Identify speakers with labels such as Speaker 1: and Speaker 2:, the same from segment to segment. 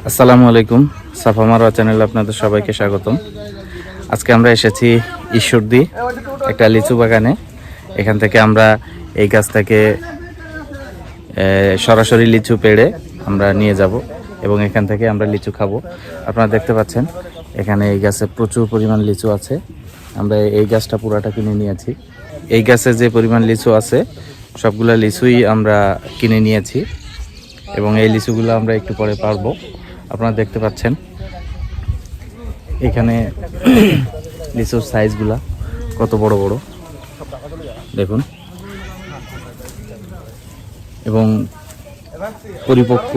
Speaker 1: আসসালামু আলাইকুম, সাফা মারওয়া চ্যানেলে আপনাদের সবাইকে স্বাগতম। আজকে আমরা এসেছি ঈশ্বরদী একটা লিচু বাগানে। এখান থেকে আমরা এই গাছ থেকে সরাসরি লিচু পেড়ে আমরা নিয়ে যাব এবং এখান থেকে আমরা লিচু খাবো। আপনারা দেখতে পাচ্ছেন এখানে এই গাছে প্রচুর পরিমাণ লিচু আছে। আমরা এই গাছটা পুরাটা কিনে নিয়েছি। এই গাছে যে পরিমাণ লিচু আছে সবগুলা লিচুই আমরা কিনে নিয়েছি এবং এই লিচুগুলো আমরা একটু পরে পারবো। আপনারা দেখতে পাচ্ছেন এখানে লিচুর সাইজগুলা কত বড় বড় দেখুন, এবং পরিপক্ক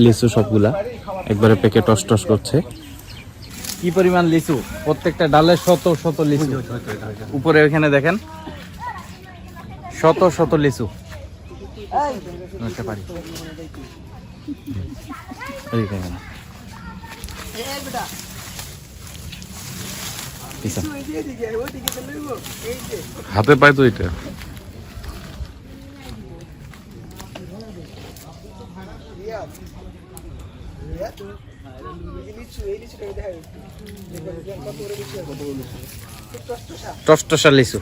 Speaker 1: লিচু সবগুলা একবারে পেকে টস টস করছে। কি পরিমাণ লিচু, প্রত্যেকটা ডালে শত শত লিচু। উপরে ওইখানে দেখেন শত শত লিচু। পারি
Speaker 2: হাতে পায় তো এটা।
Speaker 1: টসটসা লিচু,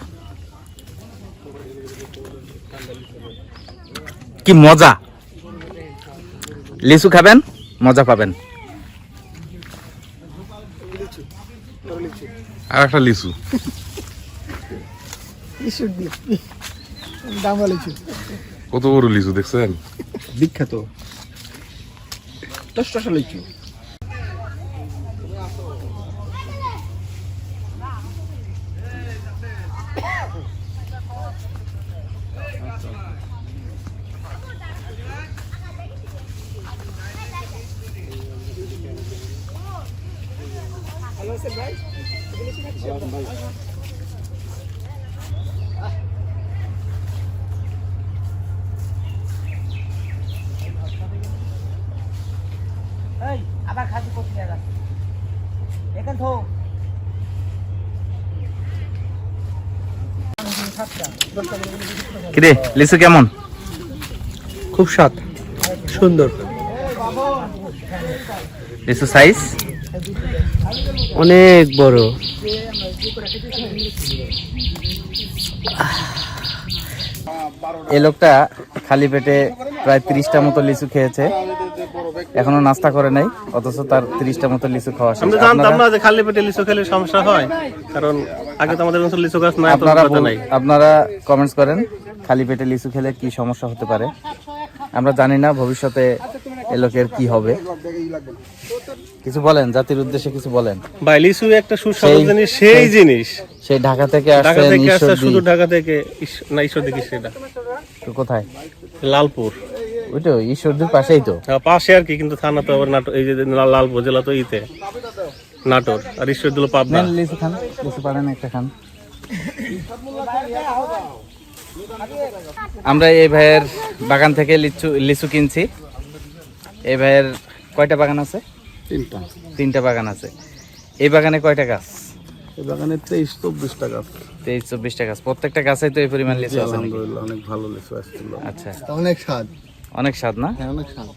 Speaker 1: কি মজা! লিচু খাবেন, মজা পাবেন।
Speaker 2: আর একটা লিচু, কত বড় লিচু দেখছেন?
Speaker 3: বিখ্যাত টসটসা লিচু।
Speaker 4: আবার খাসি করতে গেছে এখান তো
Speaker 1: কিরে লিচু কেমন?
Speaker 3: খুব স্বাদ, সুন্দর,
Speaker 1: লিচু সাইজ
Speaker 3: অনেক বড়।
Speaker 1: এই লোকটা খালি পেটে প্রায় 30টা মতো লিচু খেয়েছে, এখনো নাস্তা করে নাই, অথচ তার 30টা মতো লিচু খাওয়া শেষ।
Speaker 3: আমরা জানতাম না যে খালি পেটে লিচু খেলে সমস্যা হয়, কারণ আগে তো আমাদের অঞ্চলে লিচু গাছ নাই,
Speaker 1: আপনারা কমেন্টস করেন খালি পেটে লিচু খেলে কি সমস্যা হতে পারে। আমরা জানি না ভবিষ্যতে এ লোকের কি হবে। কিছু বলেন, জাতির উদ্দেশ্যে কিছু বলেন।
Speaker 3: ভাই লিচু একটা সুস্বাদু জিনিস, সেই জিনিস
Speaker 1: সেই ঢাকা থেকে
Speaker 3: ঢাকা
Speaker 1: আসছেন
Speaker 3: থেকে আসছে,
Speaker 1: ঈশ্বরদী।
Speaker 3: শুধু ঢাকা থেকে না, ঈশ্বরদী কি সেটা
Speaker 1: তো কোথায়?
Speaker 3: লালপুর,
Speaker 1: ওই তো ঈশ্বরদীর পাশেই তো।
Speaker 3: পাশে আর কি, কিন্তু থানা তো আবার নাটোর। এই যে লালপুর জেলা তো ইতে নাটোর, আর ঈশ্বরদী হলো পাবনা।
Speaker 1: নেন লিচু খান, লিচু পারেন একটা খান। আমরা এই ভাইয়ের বাগান থেকে লিচু কিনছি। এই ভাইয়ের কয়টা বাগান আছে? তিনটা বাগান আছে। এই বাগানে কয়টা গাছ?
Speaker 2: এই বাগানে 23-24টা গাছ।
Speaker 1: 23-24টা গাছ। প্রত্যেকটা গাছে তো এই পরিমাণ লিচু আছে নাকি?
Speaker 2: আলহামদুলিল্লাহ অনেক ভালো লিচু আসছিল।
Speaker 1: আচ্ছা,
Speaker 3: অনেক স্বাদ,
Speaker 1: অনেক স্বাদ না?
Speaker 3: হ্যাঁ অনেক স্বাদ।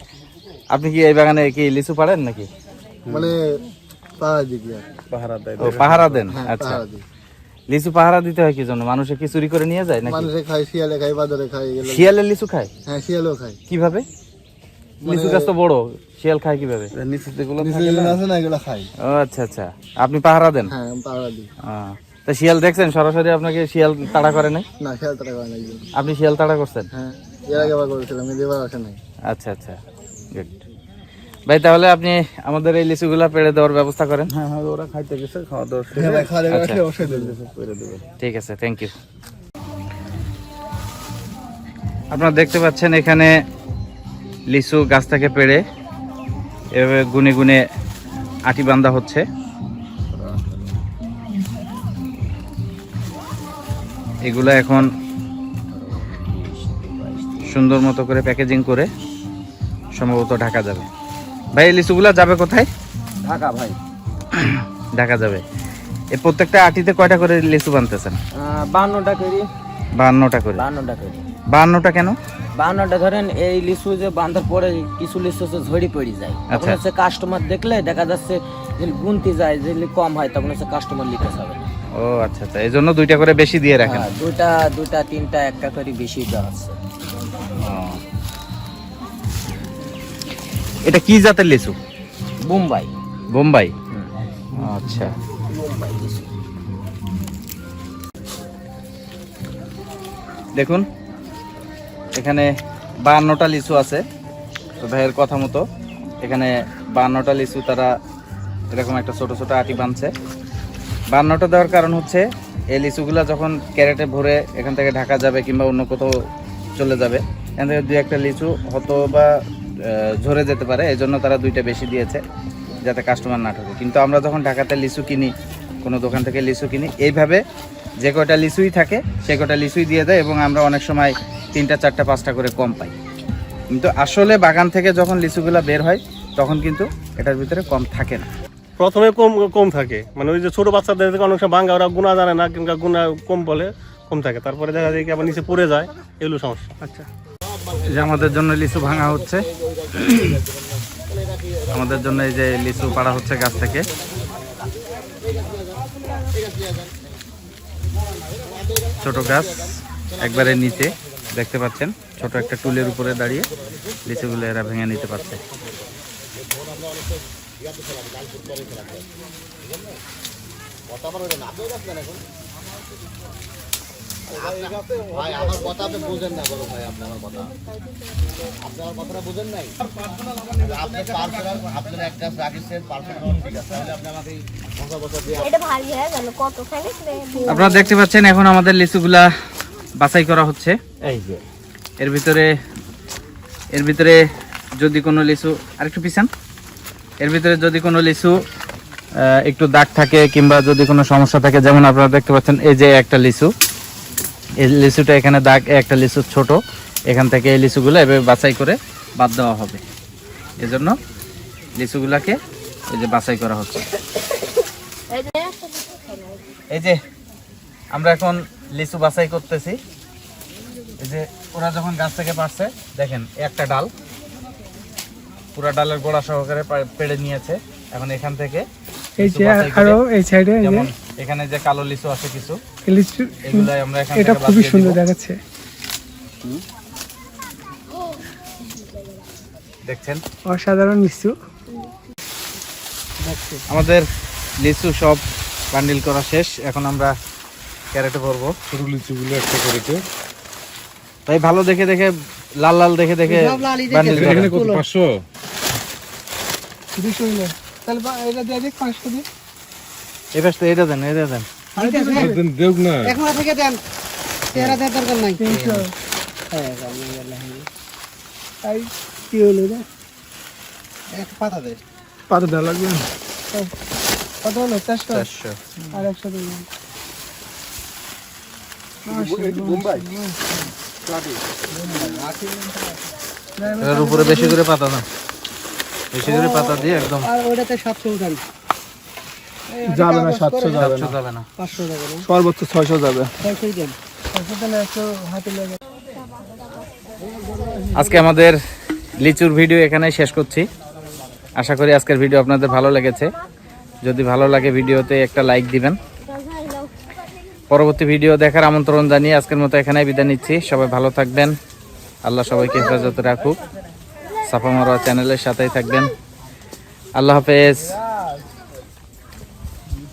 Speaker 1: আপনি কি এই বাগানে কি লিচু পারেন নাকি?
Speaker 3: মানে পাহাড় দিকে
Speaker 2: পাহারা দেয়।
Speaker 1: ও পাহারা দেন। আচ্ছা, লিচু পাহারা দিতে হয় কি জন্য? মানুষে কি চুরি করে নিয়ে যায় নাকি?
Speaker 3: মানুষে খায়, শিয়ালে খায়, বাজারে খায়।
Speaker 1: শিয়ালের লিচু খায়?
Speaker 3: হ্যাঁ শিয়ালও খায়।
Speaker 1: কিভাবে? লিচু গাছ তো বড়, শিয়াল খায় কিভাবে?
Speaker 3: নিচে আছে না, এগুলো খায়।
Speaker 1: ও আচ্ছা আচ্ছা, আপনি পাহারা দেন?
Speaker 3: হ্যাঁ পাহাড় দিই।
Speaker 1: তা শিয়াল দেখছেন সরাসরি? আপনাকে শিয়াল তাড়া করে নাই?
Speaker 3: না শিয়াল তারা করে না।
Speaker 1: আপনি শিয়াল তাড়া করছেন?
Speaker 3: হ্যাঁ এর আগে আবার করেছিলাম, এবার আসে নাই।
Speaker 1: আচ্ছা আচ্ছা, গুড ভাই। তাহলে আপনি আমাদের এই লিচুগুলা পেড়ে দেওয়ার ব্যবস্থা করেন।
Speaker 2: হ্যাঁ হ্যাঁ, ওরা খাইতে গেছে, খাওয়া দাওয়া শেষ।
Speaker 3: হ্যাঁ ভাই, খাওয়া দাওয়া
Speaker 1: আচ্ছা।
Speaker 3: শেষ, অবশ্যই দেবে।
Speaker 1: ঠিক আছে, থ্যাংক ইউ। আপনারা দেখতে পাচ্ছেন এখানে লিচু গাছ থেকে পেড়ে এভাবে গুনে গুনে আটি বাঁধা হচ্ছে। এগুলো এখন সুন্দর মতো করে প্যাকেজিং করে সম্ভবত ঢাকা যাবে। ভাই এই লিচুগুলা যাবে কোথায়?
Speaker 3: ঢাকা ভাই,
Speaker 1: ঢাকা যাবে। এই প্রত্যেকটা আটিতে কয়টা করে লিচু বানতেছেন?
Speaker 4: 52টা করি।
Speaker 1: 52টা করে।
Speaker 4: 52টা করি।
Speaker 1: 52টা কেন?
Speaker 4: 52টা ধরেন এই লিচু যে বাঁধার পরে কিছু লিচু হচ্ছে ঝড়ি পড়ে যায়, তখন
Speaker 1: আচ্ছা।
Speaker 4: হচ্ছে কাস্টমার দেখলে দেখা যাচ্ছে যে গুনতি যায়, যে কম হয় তখন হচ্ছে কাস্টমার নিতে যাবে না।
Speaker 1: ও আচ্ছা আচ্ছা, এই জন্য 2টা করে বেশি দিয়ে রাখেন।
Speaker 4: হ্যাঁ, দুটা তিনটা একটা করে বেশি দেওয়া আছে।
Speaker 1: ও। এটা কি জাতের লিচু?
Speaker 4: বোম্বাই।
Speaker 1: বোম্বাই। আচ্ছা, দেখুন এখানে 52টা লিচু আছে। তো ভাইয়ের কথা মতো এখানে 52টা লিচু তারা এরকম একটা ছোট ছোট আটি বানছে। 52টা দেওয়ার কারণ হচ্ছে এই লিচুগুলা যখন ক্যারেটে ভরে এখান থেকে ঢাকা যাবে কিংবা অন্য কোথাও চলে যাবে, এখান থেকে 2-1টা লিচু হয়তো বা ঝরে যেতে পারে, এই জন্য তারা 2টা বেশি দিয়েছে যাতে কাস্টমার না ঠকে। কিন্তু আমরা যখন ঢাকাতে লিচু কিনি, কোনো দোকান থেকে লিচু কিনি, এইভাবে যে কয়টা লিচুই থাকে সে কয়টা লিচুই দিয়ে দেয় এবং আমরা অনেক সময় 3টা 4টা 5টা করে কম পাই। কিন্তু আসলে বাগান থেকে যখন লিচুগুলা বের হয় তখন কিন্তু এটার ভিতরে কম থাকে না।
Speaker 3: প্রথমে কম থাকে, মানে ওই যে ছোট বাচ্চাদের থেকে অনেক সময় ভাঙা, ওরা গুণা জানে না কিংবা গুণা কম বলে কম থাকে, তারপরে দেখা যায় কি আবার নিচে পড়ে যায়, এগুলো সমস্যা।
Speaker 1: আচ্ছা, এই যে আমাদের জন্য লিচু ভাঙা হচ্ছে, আমাদের জন্য এই যে লিচু পাড়া হচ্ছে গাছ থেকে। ছোট গাছ একবারে নিচে দেখতে পাচ্ছেন, ছোট একটা টুলের উপরে দাঁড়িয়ে লিচুগুলো এরা ভেঙে নিতে পারছে। আপনারা দেখতে পাচ্ছেন এখন আমাদের লিচুগুলা বাছাই করা হচ্ছে।
Speaker 2: এই যে
Speaker 1: এর ভিতরে যদি কোনো লিচু আরেকটু পিছান, এর ভিতরে যদি কোনো লিচু একটু দাগ থাকে কিংবা যদি কোনো সমস্যা থাকে, যেমন আপনারা দেখতে পাচ্ছেন এই যে একটা লিচু, এই লিচুটা এখানে দাগ, একটা লিচু ছোট, এখান থেকে এই লিচুগুলো এভাবে বাছাই করে বাদ দেওয়া হবে। এজন্য লিচুগুলাকে এই যে বাছাই করা হচ্ছে। এই যে আমরা এখন লিচু বাছাই করতেছি। এই যে ওরা যখন গাছ থেকে পারছে, দেখেন একটা ডাল, পুরো ডালের গোড়া সহকারে পেড়ে নিয়েছে। এখন এখান থেকে
Speaker 5: এই যে আরো এই সাইডে
Speaker 1: যেমন এখানে যে কালো লিচু আছে কিছু,
Speaker 5: লিচু,
Speaker 1: এগুলাই আমরা এখান
Speaker 5: এটা
Speaker 1: থেকে বাদ
Speaker 5: খুবই
Speaker 1: দিয়ে
Speaker 5: সুন্দর
Speaker 1: দিব।
Speaker 5: দেখাচ্ছে,
Speaker 1: দেখছেন
Speaker 5: অসাধারণ লিচু।
Speaker 1: আমাদের লিচু সব বান্ডিল করা শেষ, এখন আমরা ক্যারেটে ভরবো।
Speaker 2: ছোট লিচুগুলো একটা করেছে।
Speaker 1: তাই ভালো দেখে দেখে, লাল লাল দেখে দেখে বান্ডিল করা।
Speaker 2: এখানে কত 500?
Speaker 5: 200 হলো তাহলে এটা দিয়ে দিক 500 দিন।
Speaker 1: এই পাশে এটা দেন, এটা দেন।
Speaker 2: দিন দেব না।
Speaker 6: এখন থেকে দেন, তেরা দেওয়ার দরকার নাই।
Speaker 5: 300 এই কি হলো রে?
Speaker 6: এক পাতা দে।
Speaker 5: পাতা দেওয়া লাগবে না। কত হলো? 400
Speaker 1: 400।
Speaker 5: আর 100 দিন।
Speaker 2: বোম্বাই
Speaker 1: এর উপরে বেশি করে পাতা দাও, বেশি করে পাতা দিয়ে একদম
Speaker 6: আর ওটাতে 700 উঠান।
Speaker 2: যাবে না, 700 যাবে না,
Speaker 1: 400 যাবে না।
Speaker 6: 500 টাকা না,
Speaker 2: সর্বোচ্চ 600 যাবে।
Speaker 6: 600 দেন।
Speaker 5: 500 তাহলে 100 হাতে লাগে।
Speaker 1: আজকে আমাদের লিচুর ভিডিও এখানে শেষ করছি। আশা করি আজকের ভিডিও আপনাদের ভালো লেগেছে। যদি ভালো লাগে ভিডিওতে একটা লাইক দিবেন। পরবর্তী ভিডিও দেখার আমন্ত্রণ জানিয়ে আজকের মতো এখানে বিদায় নিচ্ছি। সবাই ভালো থাকবেন, আল্লাহ সবাইকে হেফাজতে রাখুক। সাফা মারোয়া চ্যানেলের সাথেই থাকবেন। আল্লাহ হাফেজ।